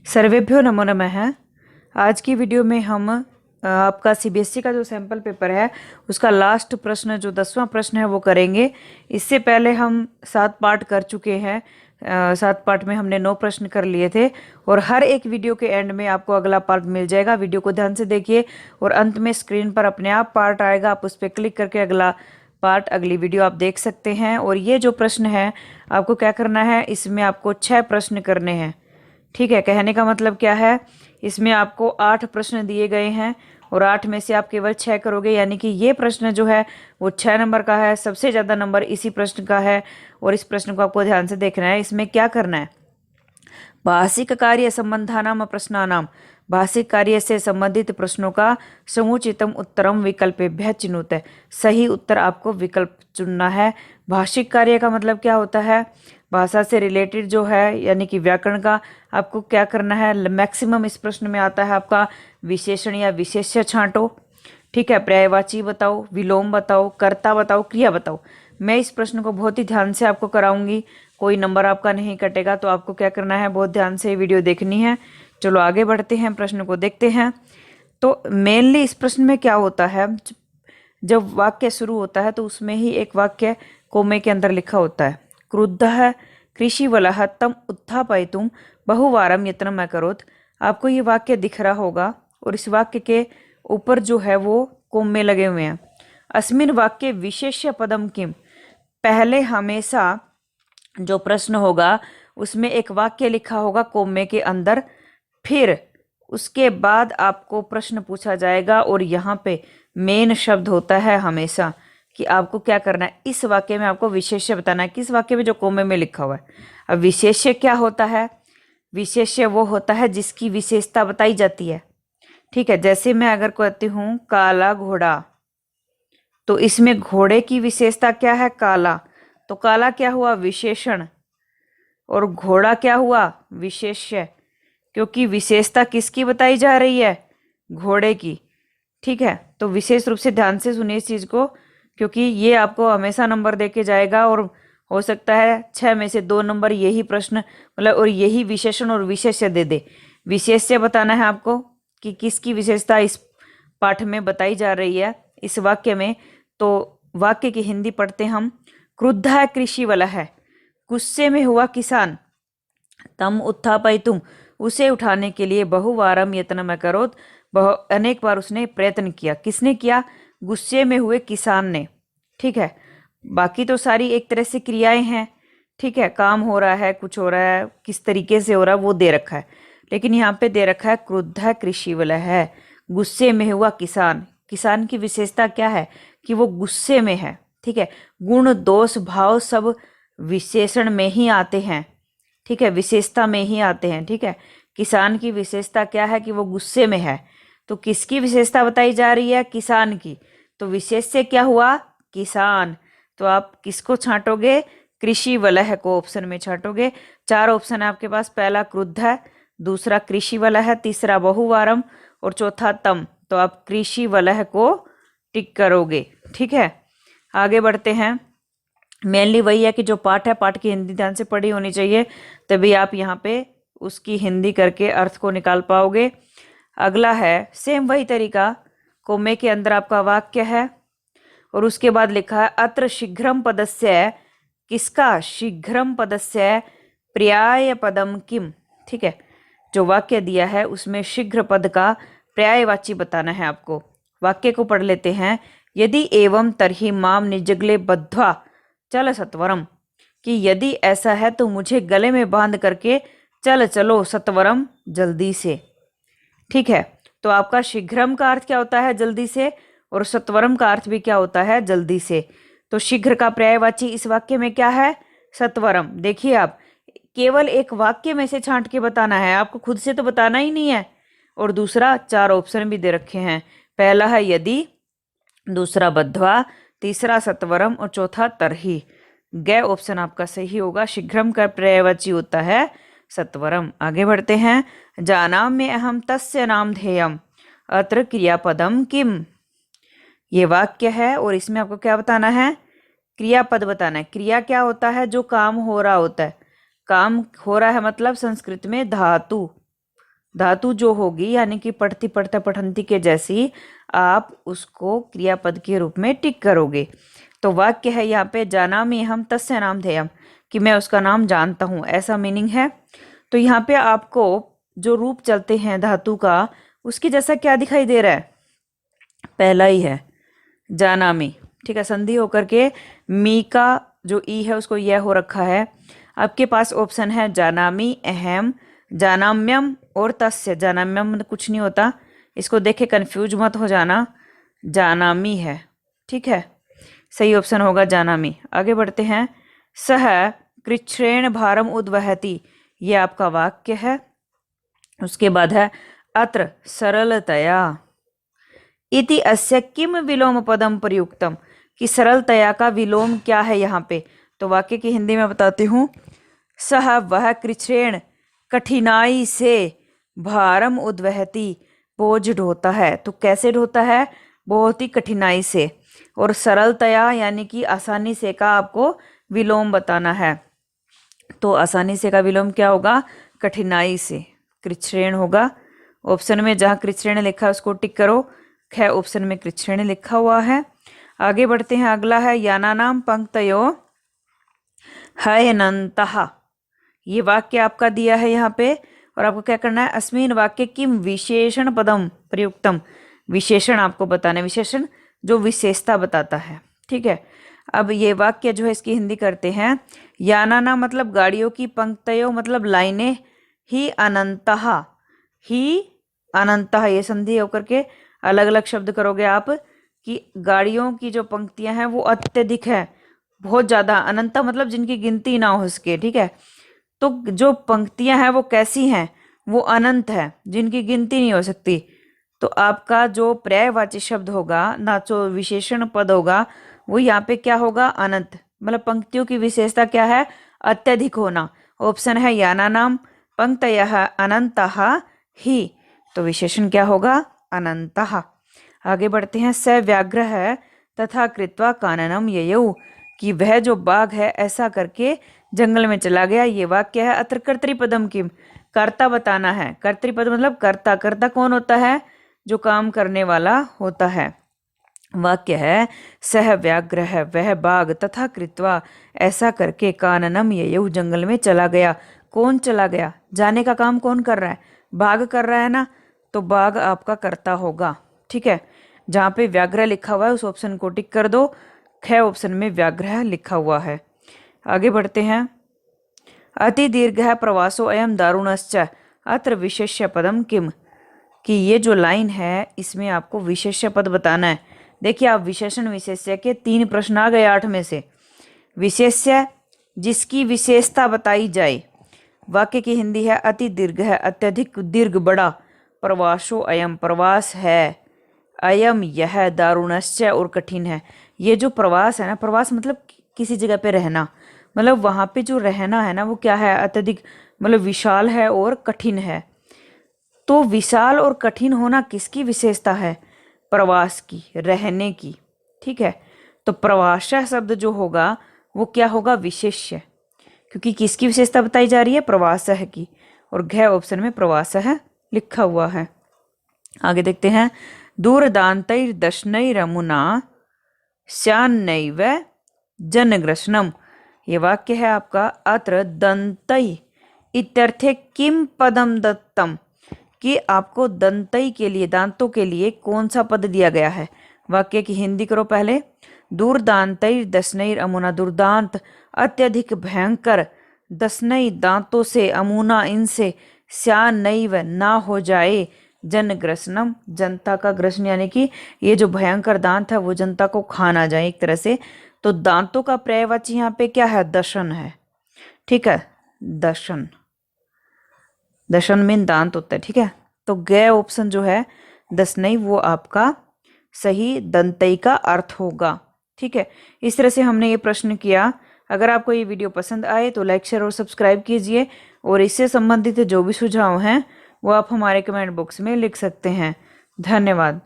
सर्वेभ्यो नमो नमः। आज की वीडियो में हम आपका सीबीएसई का जो सैम्पल पेपर है उसका लास्ट प्रश्न जो 10वां प्रश्न है वो करेंगे। इससे पहले हम 7 पार्ट कर चुके हैं। 7 पार्ट में हमने 9 प्रश्न कर लिए थे और हर एक वीडियो के एंड में आपको अगला पार्ट मिल जाएगा। वीडियो को ध्यान से देखिए और अंत में स्क्रीन पर अपने आप पार्ट आएगा, आप उस पर क्लिक करके अगला पार्ट, अगली वीडियो आप देख सकते हैं। और ये जो प्रश्न है आपको क्या करना है, इसमें आपको 6 प्रश्न करने हैं। ठीक है, कहने का मतलब क्या है, इसमें आपको 8 प्रश्न दिए गए हैं और 8 में से आप केवल 6 करोगे, यानी कि ये प्रश्न जो है वो 6 नंबर का है। सबसे ज़्यादा नंबर इसी प्रश्न का है और इस प्रश्न को आपको ध्यान से देखना है। इसमें क्या करना है, भाषिक कार्य संबंधानाम प्रश्नानाम, भाषिक कार्य से संबंधित प्रश्नों का समुचितम उत्तरम विकल्पेभ्यः चिनुत। सही उत्तर आपको विकल्प चुनना है। भाषिक कार्य का मतलब क्या होता है, भाषा से रिलेटेड जो है यानी कि व्याकरण का आपको क्या करना है। मैक्सिमम इस प्रश्न में आता है आपका विशेषण या विशेष्य छांटो। ठीक है, पर्यायवाची बताओ, विलोम बताओ, कर्ता बताओ, क्रिया बताओ। मैं इस प्रश्न को बहुत ही ध्यान से आपको कराऊंगी, कोई नंबर आपका नहीं कटेगा। तो आपको क्या करना है, बहुत ध्यान से वीडियो देखनी है। चलो आगे बढ़ते हैं, प्रश्न को देखते हैं। तो मेनली इस प्रश्न में क्या होता है, जब वाक्य शुरू होता है तो उसमें ही एक वाक्य कोमे के अंदर लिखा होता है, क्रुद्धः कृषिवलः तम उत्थापयितुं बहुवारं यत्नम् अकरोत्। आपको ये वाक्य दिख रहा होगा और इस वाक्य के ऊपर जो है वो कोमे लगे हुए हैं। अस्मिन् वाक्ये विशेष्य पदम किम, पहले हमेशा जो प्रश्न होगा उसमें एक वाक्य लिखा होगा कोमे के अंदर, फिर उसके बाद आपको प्रश्न पूछा जाएगा और यहाँ पे मेन शब्द होता है हमेशा कि आपको क्या करना है, इस वाक्य में आपको विशेष्य बताना है। किस वाक्य में, जो कोमे में लिखा हुआ है। अब विशेष्य क्या होता है, विशेष्य वो होता है जिसकी विशेषता बताई जाती है। ठीक है, जैसे मैं अगर कहती हूँ काला घोड़ा, तो इसमें घोड़े की विशेषता क्या है, काला। तो काला क्या हुआ, विशेषण, और घोड़ा क्या हुआ, विशेष्य, क्योंकि विशेषता किसकी बताई जा रही है, घोड़े की। ठीक है, तो विशेष रूप से ध्यान से सुनिए इस चीज को, क्योंकि ये आपको हमेशा नंबर दे के जाएगा और हो सकता है 6 में से 2 नंबर यही प्रश्न मतलब और यही विशेषण और विशेष्य दे दे। विशेष्य बताना है आपको कि किसकी विशेषता इस पाठ में बताई जा रही है इस वाक्य में। तो वाक्य की हिंदी पढ़ते हम। क्रुद्ध कृषि वाला है, गुस्से में हुआ किसान, तम उत्थापयितुम, उसे उठाने के लिए बहुवारम यत्नम अकरोत्, अनेक बार उसने प्रयत्न किया। किसने किया, गुस्से में हुए किसान ने। ठीक है, बाकी तो सारी एक तरह से क्रियाएं हैं। ठीक है, काम हो रहा है, कुछ हो रहा है, किस तरीके से हो रहा है वो दे रखा है, लेकिन यहाँ पे दे रखा है क्रुद्ध कृषि वाला है, गुस्से में हुआ किसान। किसान की विशेषता क्या है कि वो गुस्से में है। ठीक है, गुण दोष भाव सब विशेषण में ही आते हैं। ठीक है, विशेषता में ही आते हैं। ठीक है, किसान की विशेषता क्या है कि वो गुस्से में है। तो किसकी विशेषता बताई जा रही है, किसान की। तो विशेष से क्या हुआ, किसान। तो आप किसको छांटोगे, कृषि वलह को ऑप्शन में छांटोगे। 4 ऑप्शन है आपके पास, पहला क्रुद्ध है, दूसरा कृषि वलह है, तीसरा बहुवारम और चौथा तम। तो आप कृषि वलह को टिक करोगे। ठीक है, आगे बढ़ते हैं। मेनली वही है कि जो पाठ है, पाठ की हिंदी ध्यान से पढ़ी होनी चाहिए, तभी आप यहाँ पे उसकी हिंदी करके अर्थ को निकाल पाओगे। अगला है सेम वही तरीका, कोमे के अंदर आपका वाक्य है और उसके बाद लिखा है अत्र शीघ्रम पदस्य, किसका, शीघ्रम पदस्य पर्याय पदम किम। ठीक है, जो वाक्य दिया है उसमें शीघ्र पद का पर्यायवाची बताना है आपको। वाक्य को पढ़ लेते हैं। यदि एवं तरही माम निजगले बद्ध्वा चल सत्वरम, कि यदि ऐसा है तो मुझे गले में बांध करके चल चलो सत्वरम, जल्दी से। ठीक है, तो आपका शीघ्रम का अर्थ क्या होता है, जल्दी से, और सत्वरम का अर्थ भी क्या होता है, जल्दी से। तो शीघ्र का पर्यायवाची इस वाक्य में क्या है, सत्वरम। देखिए आप केवल एक वाक्य में से छांट के बताना है, आपको खुद से तो बताना ही नहीं है। और दूसरा 4 ऑप्शन भी दे रखे हैं, पहला है यदि, दूसरा बद्ध्वा, तीसरा सत्वरम और चौथा तरही। ग ऑप्शन आपका सही होगा। शीघ्रम का पर्यायवाची होता है सत्वरम। आगे बढ़ते हैं। जानाम में अहम तस्य नाम ध्येयम अत्र क्रियापदम किम, ये वाक्य है और इसमें आपको क्या बताना है, क्रियापद बताना है। क्रिया क्या होता है, जो काम हो रहा होता है। काम हो रहा है मतलब संस्कृत में धातु। धातु जो होगी यानी कि पठती पठता पठंती के जैसी, आप उसको क्रियापद के रूप में टिक करोगे। तो वाक्य है यहाँ पे जानामि अहं तस्य नामधेयम्, कि मैं उसका नाम जानता हूँ, ऐसा मीनिंग है। तो यहाँ पे आपको जो रूप चलते हैं धातु का, उसकी जैसा क्या दिखाई दे रहा है, पहला ही है जानामि, ठीक है। संधि होकर के मी का जो ई है उसको यह हो रखा है। आपके पास ऑप्शन है जानामि, अहम, जानाम्यम और तस्य। जानाम्यम कुछ नहीं होता, इसको देख के कन्फ्यूज मत हो जाना, जानामि है, ठीक है। सही ऑप्शन होगा जानामि। आगे बढ़ते हैं। सह कृच्छ्रेण भारम उद्वहति, ये आपका वाक्य है। उसके बाद है अत्र सरलतया इति अस्य किम विलोम पदम प्रयुक्तम, कि सरलतया का विलोम क्या है यहाँ पे। तो वाक्य की हिंदी में बताती हूँ। सह वह कृच्छ्रेण कठिनाई से भारम उद्वहति बोझ ढोता है। तो कैसे ढोता है, बहुत ही कठिनाई से। और सरलतया यानी कि आसानी से का आपको विलोम बताना है। तो आसानी से का विलोम क्या होगा, कठिनाई से, कृच्छ्रेण होगा। ऑप्शन में जहाँ कृच्छ्रेण लिखा है उसको टिक करो, ख ऑप्शन में कृच्छ्रेण लिखा हुआ है। आगे बढ़ते हैं। अगला है यानानाम पंक्तयो हयनन्तः, ये वाक्य आपका दिया है यहाँ पे, और आपको क्या करना है, अस्मिन वाक्य किम विशेषण पदम प्रयुक्तम, विशेषण आपको बताना है, विशेषण जो विशेषता बताता है, ठीक है। अब ये वाक्य जो है इसकी हिंदी करते हैं। यानाना मतलब गाड़ियों की, पंक्तयो मतलब लाइनें, ही अनंतः, ही अनंतः, ये संधि होकर के अलग अलग शब्द करोगे आप, कि गाड़ियों की जो पंक्तियां हैं वो अत्यधिक है, बहुत ज्यादा। अनंत मतलब जिनकी गिनती ना हो सके, ठीक है। तो जो पंक्तियां हैं वो कैसी हैं, वो अनंत है, जिनकी गिनती नहीं हो सकती। तो आपका जो पर्यायवाची शब्द होगा ना, जो विशेषण पद होगा, वो यहाँ पे क्या होगा, अनंत। मतलब पंक्तियों की विशेषता क्या है, अत्यधिक होना। ऑप्शन है यानानाम पंक्तयः अनन्तः ही, तो विशेषण क्या होगा, अनन्तः। आगे बढ़ते हैं। स व्याघ्रः तथा कृत्वा काननम ययौ, कि वह जो बाघ है ऐसा करके जंगल में चला गया। ये वाक्य है। अत्र कर्तृपदम किम, कर्ता बताना है। कर्तृपद मतलब कर्ता, कर्ता कौन होता है, जो काम करने वाला होता है। वाक्य है सह व्याघ्रः, वह बाघ, तथा कृत्वा ऐसा करके, काननम ययौ जंगल में चला गया। कौन चला गया, जाने का काम कौन कर रहा है, बाघ कर रहा है ना, तो बाघ आपका कर्ता होगा, ठीक है। जहाँ पे व्याघ्र लिखा हुआ है उस ऑप्शन को टिक कर दो, ख ऑप्शन में व्याघ्र लिखा हुआ है। आगे बढ़ते हैं। अति दीर्घ प्रवासो अयम दारुणश्च अत्र विशेष्य पदम किम, कि ये जो लाइन है इसमें आपको विशेष्य पद बताना है। देखिए आप विशेषण विशेष्य के 3 प्रश्न आ गए 8 में से। विशेष्य जिसकी विशेषता बताई जाए। वाक्य की हिंदी है अति दीर्घ है, अत्यधिक दीर्घ बड़ा, प्रवासो अयम प्रवास है, अयम यह, दारुणश्च और कठिन है। ये जो प्रवास है ना, प्रवास मतलब किसी जगह पे रहना, मतलब वहां पे जो रहना है ना वो क्या है, अत्यधिक मतलब विशाल है और कठिन है। तो विशाल और कठिन होना किसकी विशेषता है, प्रवास की, रहने की, ठीक है। तो प्रवास शब्द जो होगा वो क्या होगा, विशेष्य, क्योंकि किसकी विशेषता बताई जा रही है, प्रवासः की, और घ ऑप्शन में प्रवासः लिखा हुआ है। आगे देखते हैं। दूरदान्तैर्दशनैरमुना स्यान्नैव जनग्रसनम, ये वाक्य है आपका। अत्र दन्तै इत्यर्थे किम पदम दत्तम, कि आपको दंतई के लिए, दांतों के लिए कौन सा पद दिया गया है। वाक्य की हिंदी करो पहले। दूरदान्तैर दशनैर अमुना, दुर्दांत अत्यधिक भयंकर, दशनई दांतों से, अमुना इनसे, स्यानैव ना हो जाए, जनग्रसनम जनता का ग्रसन, यानी कि ये जो भयंकर दांत है वो जनता को खा ना जाए एक तरह से। तो दांतों का पर्यायवाची यहाँ पे क्या है, दशन है, ठीक है। दशन, दशन में दांत होता है, ठीक है। तो ग ऑप्शन जो है दशनई वो आपका सही दंतई का अर्थ होगा, ठीक है। इस तरह से हमने ये प्रश्न किया। अगर आपको ये वीडियो पसंद आए तो लाइक शेयर और सब्सक्राइब कीजिए, और इससे संबंधित जो भी सुझाव हैं वो आप हमारे कमेंट बॉक्स में लिख सकते हैं। धन्यवाद।